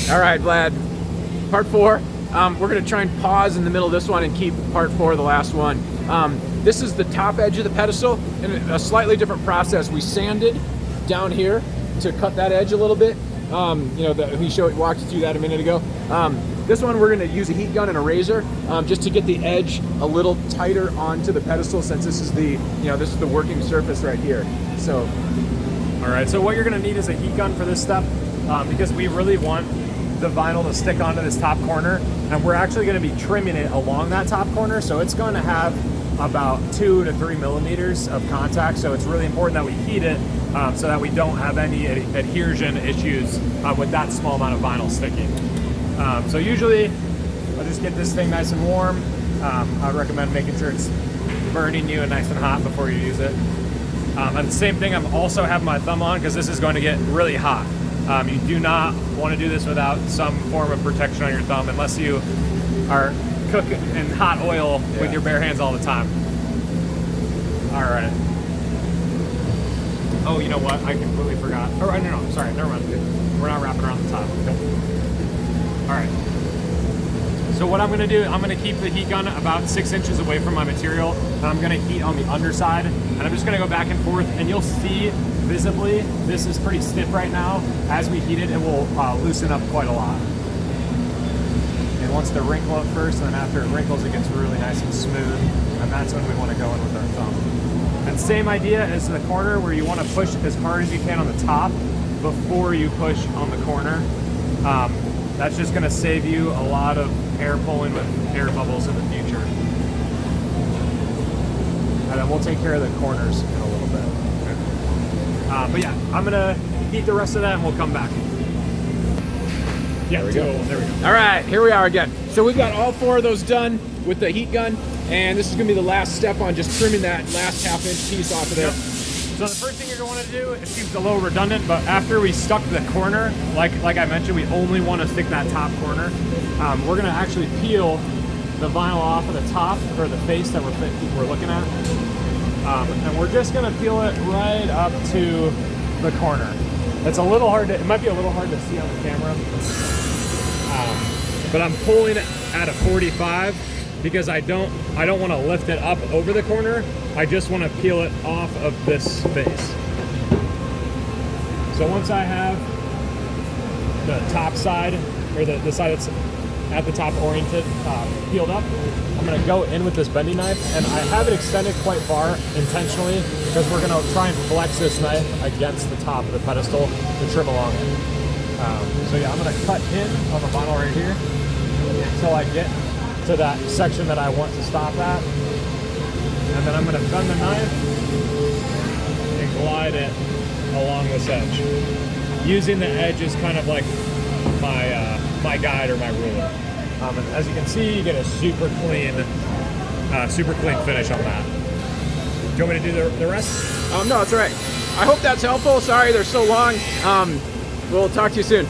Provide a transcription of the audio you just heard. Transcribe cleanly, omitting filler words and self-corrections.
All right, Vlad, part 4. We're gonna try and pause in the middle of this one and keep part 4 the last one. This is the top edge of the pedestal in a slightly different process. We sanded down here to cut that edge a little bit. We walked you through that a minute ago. This one we're gonna use a heat gun and a razor just to get the edge a little tighter onto the pedestal, since this is the working surface right here. So, all right. So what you're gonna need is a heat gun for this step, because we really want the vinyl to stick onto this top corner, and we're actually going to be trimming it along that top corner, so it's going to have about 2 to 3 millimeters of contact. So it's really important that we heat it so that we don't have any adhesion issues with that small amount of vinyl sticking. So usually I'll just get this thing nice and warm. I would recommend making sure it's burning you and nice and hot before you use it. And the same thing, I'm also having my thumb on because this is going to get really hot. You do not want to do this without some form of protection on your thumb, unless you are cooking in hot oil with your bare hands all the time. All right. Oh, you know what? I completely forgot. Oh, no, sorry. Never mind. We're not wrapping around the top. Nope. All right. So what I'm going to do, I'm going to keep the heat gun about 6 inches away from my material, and I'm going to heat on the underside, and I'm just going to go back and forth, and you'll see visibly this is pretty stiff right now. As we heat it, it will loosen up quite a lot. It wants to wrinkle up first, and then after it wrinkles, it gets really nice and smooth, and that's when we want to go in with our thumb. And same idea as the corner, where you want to push as hard as you can on the top before you push on the corner. That's just going to save you a lot of air pulling with air bubbles in the future. And then we'll take care of the corners in a little bit. But yeah, I'm going to heat the rest of that and we'll come back. Yeah, there we go. All right, here we are again. So we've got all 4 of those done with the heat gun, and this is going to be the last step on just trimming that last half-inch piece off of there. Yep. So the first thing you're going to want to do, it seems a little redundant, but after we stuck the corner, like I mentioned, we only want to stick that top corner. We're going to actually peel the vinyl off of the top, or the face that we're looking at. And we're just going to peel it right up to the corner. It's a little hard it might be a little hard to see on the camera. But I'm pulling it at a 45 because I don't want to lift it up over the corner. I just want to peel it off of this face. So once I have the top side, or the side that's at the top oriented, peeled up, I'm going to go in with this bending knife, and I have it extended quite far intentionally because we're going to try and flex this knife against the top of the pedestal to trim along it. So yeah, I'm going to cut in on the vinyl right here until I get to that section that I want to stop at, and then I'm going to bend the knife and glide it along this edge, using the edge as kind of like my guide or my ruler. And as you can see, you get a super clean finish on that. Do you want me to do the rest? No, it's all right. I hope that's helpful. Sorry they're so long. We'll talk to you soon.